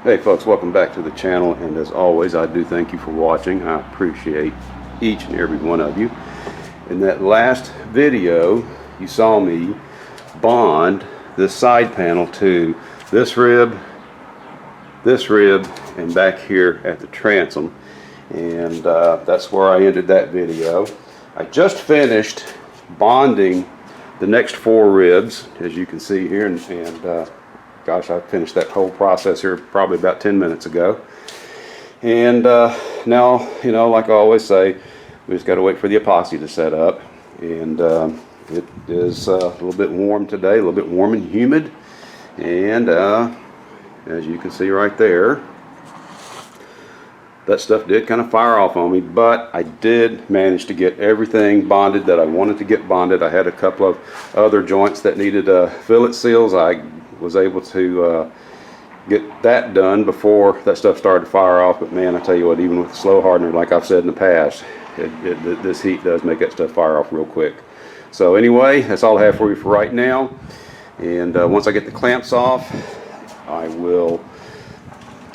Hey folks, welcome back to the channel, and as always I do thank you for watching. I appreciate each and every one of you. In that last video you saw me bond this side panel to this rib, and back here at the transom, and that's where I ended that video. I just finished bonding the next 4 ribs, as you can see here, and gosh, I finished that whole process here probably about 10 minutes ago. And now, you know, like I always say, we just got to wait for the epoxy to set up. And it is a little bit warm today, a little bit warm and humid. And as you can see right there, that stuff did kind of fire off on me, but I did manage to get everything bonded that I wanted to get bonded. I had a couple of other joints that needed fillet seals. I was able to get that done before that stuff started to fire off. But man, I tell you what, even with the slow hardener, like I've said in the past, this heat does make that stuff fire off real quick. So anyway, that's all I have for you for right now. And once I get the clamps off, I will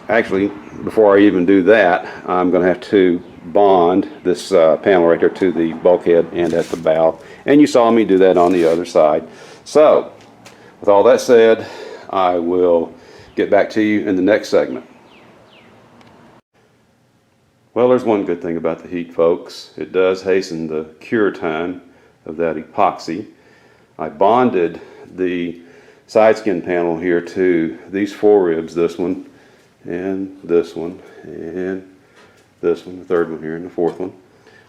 actually, before I even do that, I'm going to have to bond this panel right there to the bulkhead and at the bow. And you saw me do that on the other side. So with all that said, I will get back to you in the next segment. Well, there's one good thing about the heat, folks. It does hasten the cure time of that epoxy. I bonded the side skin panel here to these 4 ribs, this one, and this one, and this one, the third one here, and the 4th one,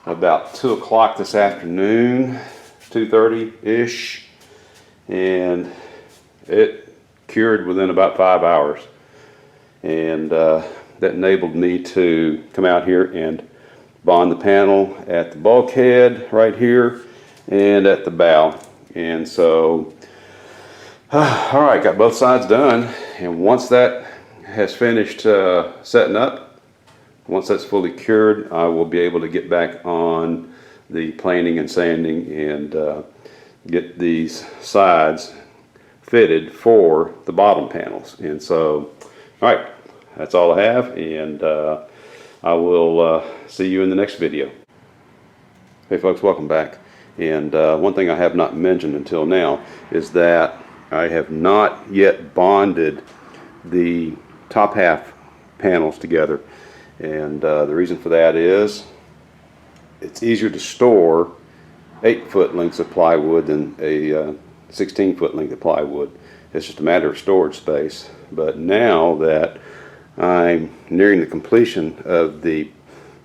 about 2 o'clock this afternoon, 2:30-ish, and it cured within about 5 hours. And that enabled me to come out here and bond the panel at the bulkhead right here and at the bow. And so all right, got both sides done, and once that has finished setting up, once that's fully cured, I will be able to get back on the planing and sanding and get these sides fitted for the bottom panels. And so, all right, that's all I have, and I will see you in the next video. Hey folks, welcome back. And one thing I have not mentioned until now is that I have not yet bonded the top half panels together. And the reason for that is it's easier to store 8-foot lengths of plywood than a 16-foot length of plywood. It's just a matter of storage space. But now that I'm nearing the completion of the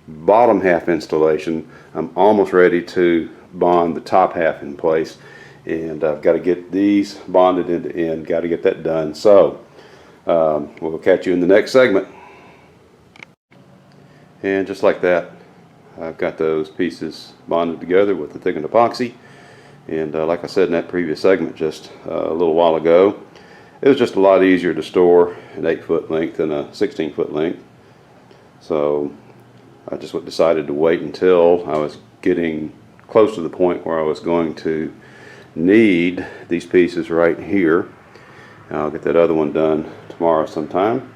bottom half installation, I'm almost ready to bond the top half in place. And I've got to get these bonded end to end, got to get that done. So we'll catch you in the next segment. And just like that, I've got those pieces bonded together with the thickened epoxy. And like I said in that previous segment just a little while ago, it was just a lot easier to store an 8-foot length than a 16-foot length. So I just decided to wait until I was getting close to the point where I was going to need these pieces right here. I'll get that other one done tomorrow sometime.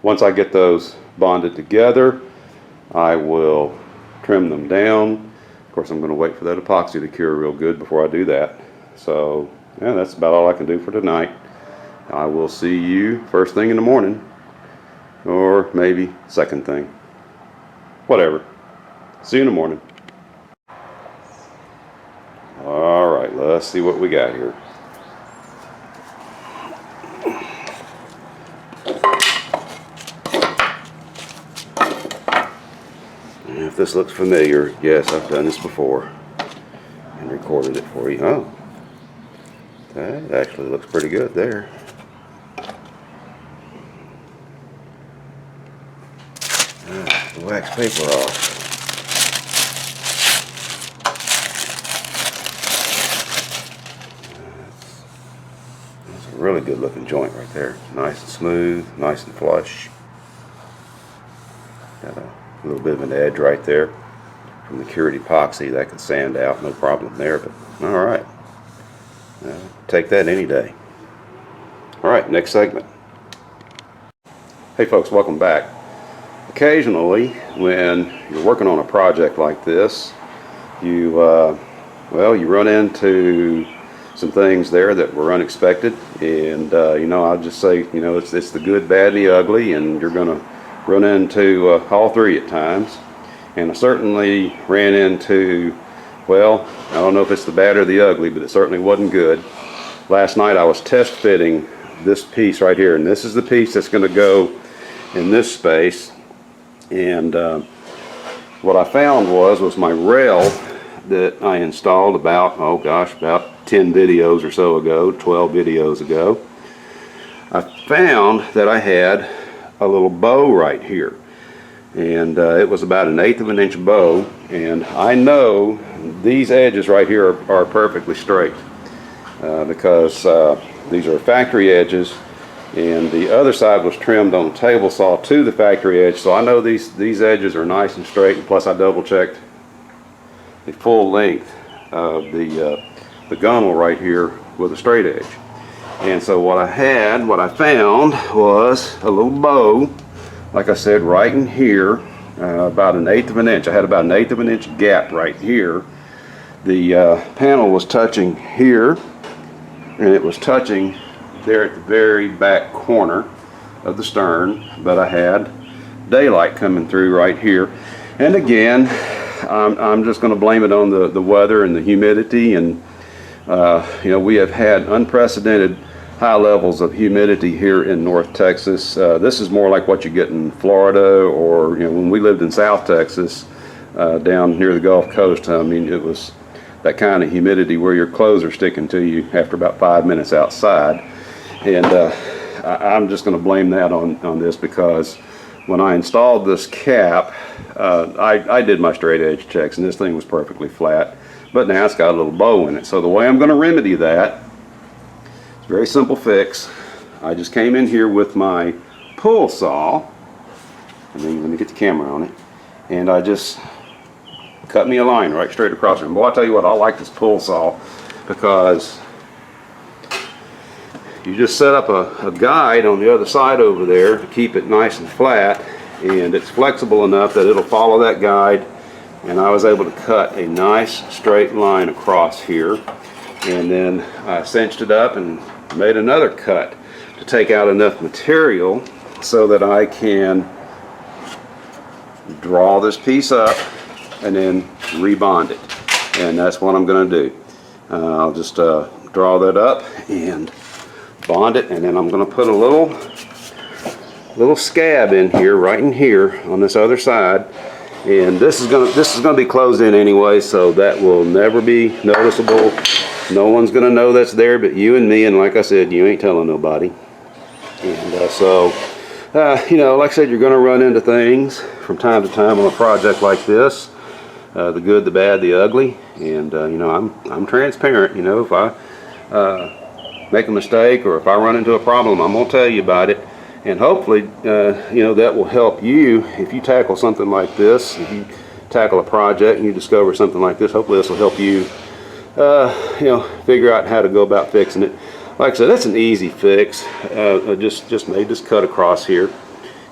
Once I get those bonded together, I will trim them down. Of course, I'm going to wait for that epoxy to cure real good before I do that. So yeah, that's about all I can do for tonight. I will see you first thing in the morning, or maybe second thing, whatever. See you in the morning. All right, let's see what we got here. If this looks familiar, yes, I've done this before and recorded it for you. Oh, that actually looks pretty good there. The wax paper off. That's a really good looking joint right there. Nice and smooth, nice and flush. Got a little bit of an edge right there from the cured epoxy that could sand out, no problem there. But all right, take that any day. All right, next segment. Hey folks, welcome back. Occasionally, when you're working on a project like this, you run into some things there that were unexpected, and I'll just say, it's the good, bad, and the ugly, and you're going to run into all three at times. And I certainly ran into, well, I don't know if it's the bad or the ugly, but it certainly wasn't good. Last night I was test fitting this piece right here, and this is the piece that's going to go in this space. And what I found was my rail that I installed about 10 videos or so ago, 12 videos ago. I found that I had a little bow right here, and it was about 1/8 of an inch bow, and I know these edges right here are perfectly straight because these are factory edges, and the other side was trimmed on the table saw to the factory edge, so I know these edges are nice and straight, and plus I double checked the full length of the gunnel right here with a straight edge. And so what I found was a little bow, like I said, right in here, about 1/8 of an inch. I had about 1/8 of an inch gap right here. The panel was touching here, and it was touching there at the very back corner of the stern, but I had daylight coming through right here. And again, I'm just going to blame it on the weather and the humidity, and we have had unprecedented high levels of humidity here in North Texas. This is more like what you get in Florida, or when we lived in South Texas down near the Gulf Coast. I mean, it was that kind of humidity where your clothes are sticking to you after about 5 minutes outside. And I'm just going to blame that on this, because when I installed this cap, I did my straight edge checks, and this thing was perfectly flat, but now it's got a little bow in it. So the way I'm going to remedy that, it's a very simple fix. I just came in here with my pull saw, and then let me get the camera on it, and I just cut me a line right straight across it. And boy, I tell you what, I like this pull saw, because you just set up a guide on the other side over there to keep it nice and flat, and it's flexible enough that it'll follow that guide. And I was able to cut a nice straight line across here, and then I cinched it up and made another cut to take out enough material so that I can draw this piece up and then rebond it. And that's what I'm going to do. I'll just draw that up and bond it, and then I'm going to put a little scab in here, right in here on this other side. And this is going to be closed in anyway, so that will never be noticeable. No one's going to know that's there but you and me, and like I said, you ain't telling nobody. And like I said, you're going to run into things from time to time on a project like this, the good, the bad, the ugly. And I'm transparent. If I make a mistake, or if I run into a problem, I'm going to tell you about it. And hopefully, that will help you if you tackle something like this. If you tackle a project and you discover something like this, hopefully this will help you, figure out how to go about fixing it. Like I said, that's an easy fix. I just made this cut across here,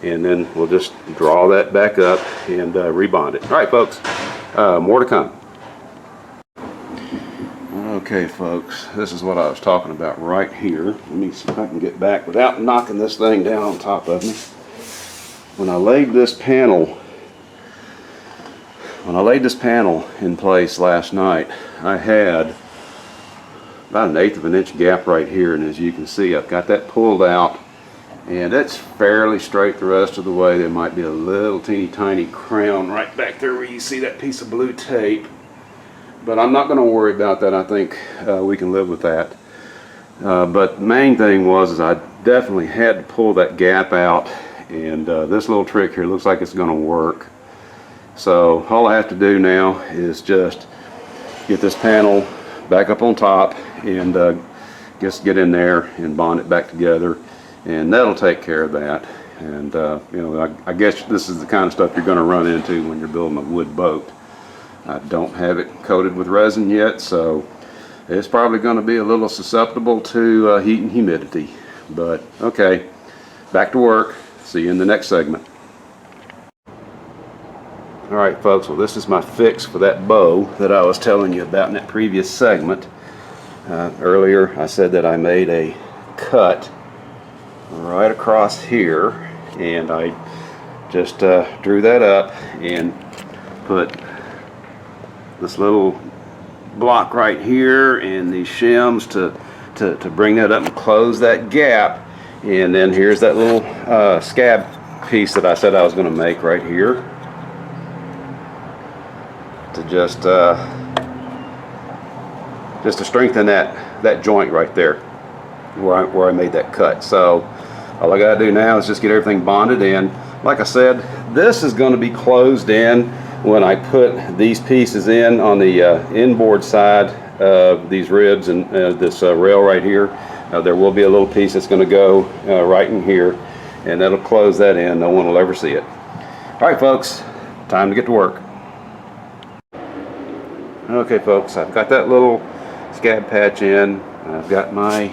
and then we'll just draw that back up and rebond it. All right, folks, more to come. Okay, folks, this is what I was talking about right here. Let me see if I can get back without knocking this thing down on top of me. When I laid this panel in place last night, I had about 1/8 of an inch gap right here, and as you can see, I've got that pulled out, and it's fairly straight the rest of the way. There might be a little teeny tiny crown right back there where you see that piece of blue tape. But I'm not going to worry about that. I think we can live with that. But the main thing was I definitely had to pull that gap out, and this little trick here looks like it's going to work. So all I have to do now is just get this panel back up on top and just get in there and bond it back together, and that'll take care of that. And I guess this is the kind of stuff you're going to run into when you're building a wood boat. I don't have it coated with resin yet, so it's probably going to be a little susceptible to heat and humidity. But okay, back to work. See you in the next segment. Alright folks, well this is my fix for that bow that I was telling you about in that previous segment. Earlier I said that I made a cut right across here, and I just drew that up and put this little block right here and these shims to bring that up and close that gap. And then here's that little scab piece that I said I was going to make right here to just to strengthen that joint right there where I made that cut. So all I gotta do now is just get everything bonded in. Like I said, this is going to be closed in when I put these pieces in on the inboard side of these ribs and this rail right here. There will be a little piece that's going to go right in here, and that'll close that in. No one will ever see it. All right folks, time to get to work. Okay folks, I've got that little scab patch in. I've got my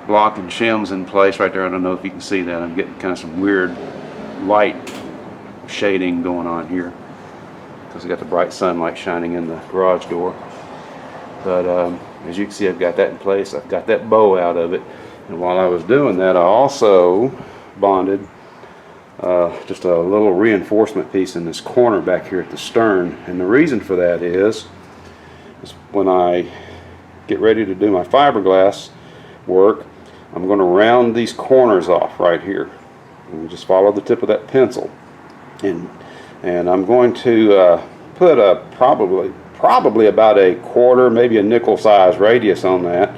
block and shims in place right there. I don't know if you can see that. I'm getting kind of some weird light shading going on here because I got the bright sunlight shining in the garage door. But as you can see, I've got that in place. I've got that bow out of it, and while I was doing that, I also bonded just a little reinforcement piece in this corner back here at the stern. And the reason for that is when I get ready to do my fiberglass work, I'm going to round these corners off right here, and just follow the tip of that pencil, and I'm going to put a probably about a quarter, maybe a nickel size radius on that.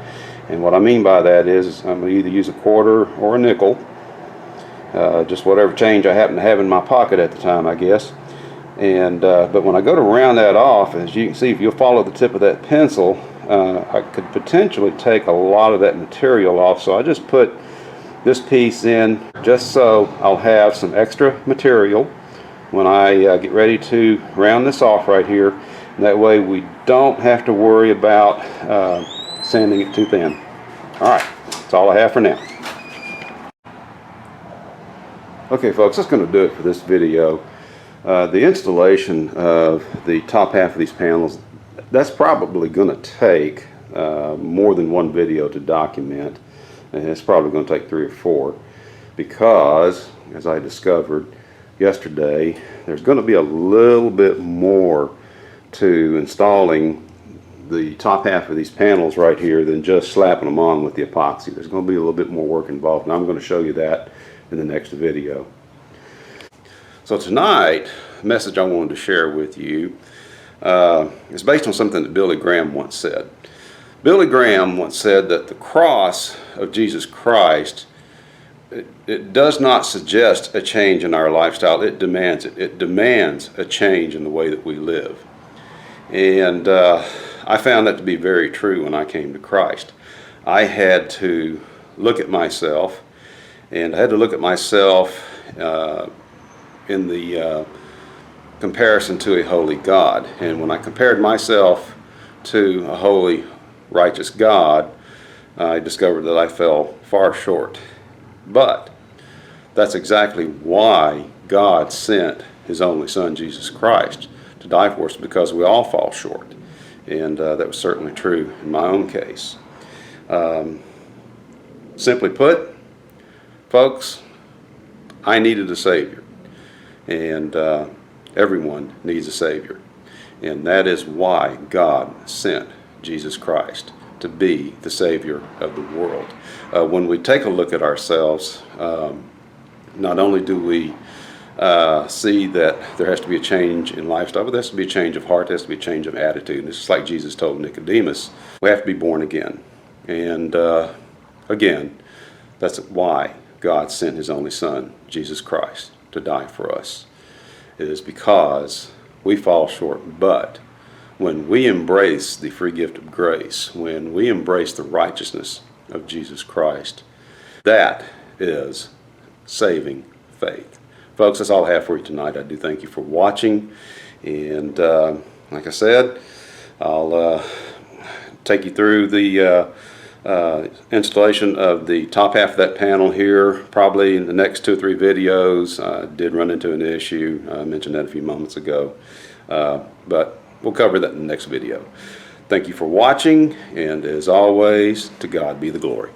And what I mean by that is I'm going to either use a quarter or a nickel, just whatever change I happen to have in my pocket at the time, I guess. And but when I go to round that off, as you can see, if you'll follow the tip of that pencil, I could potentially take a lot of that material off. So I just put this piece in just so I'll have some extra material when I get ready to round this off right here. And that way we don't have to worry about sanding it too thin. Alright, that's all I have for now. Okay folks, that's going to do it for this video. The installation of the top half of these panels, that's probably going to take more than one video to document, and it's probably going to take 3 or 4, because as I discovered yesterday, there's going to be a little bit more to installing the top half of these panels right here than just slapping them on with the epoxy. There's going to be a little bit more work involved, and I'm going to show you that in the next video. So tonight, the message I wanted to share with you is based on something that Billy Graham once said. Billy Graham once said that the cross of Jesus Christ, it does not suggest a change in our lifestyle, it demands it. It demands a change in the way that we live. And I found that to be very true when I came to Christ. I had to look at myself, and I had to look at myself in the comparison to a holy God. And when I compared myself to a holy, righteous God, I discovered that I fell far short. But that's exactly why God sent His only Son, Jesus Christ, to die for us, because we all fall short. And that was certainly true in my own case. Simply put, folks, I needed a Savior. And everyone needs a Savior. And that is why God sent Jesus Christ to be the Savior of the world. When we take a look at ourselves, not only do we see that there has to be a change in lifestyle, but there has to be a change of heart, there has to be a change of attitude. And this is like Jesus told Nicodemus, we have to be born again. And again, that's why God sent His only Son, Jesus Christ, to die for us. It is because we fall short, but when we embrace the free gift of grace, when we embrace the righteousness of Jesus Christ, that is saving faith. Folks, that's all I have for you tonight. I do thank you for watching, and like I said, I'll take you through the installation of the top half of that panel here. Probably in the next 2 or 3 videos, I did run into an issue. I mentioned that a few moments ago, but we'll cover that in the next video. Thank you for watching, and as always, to God be the glory.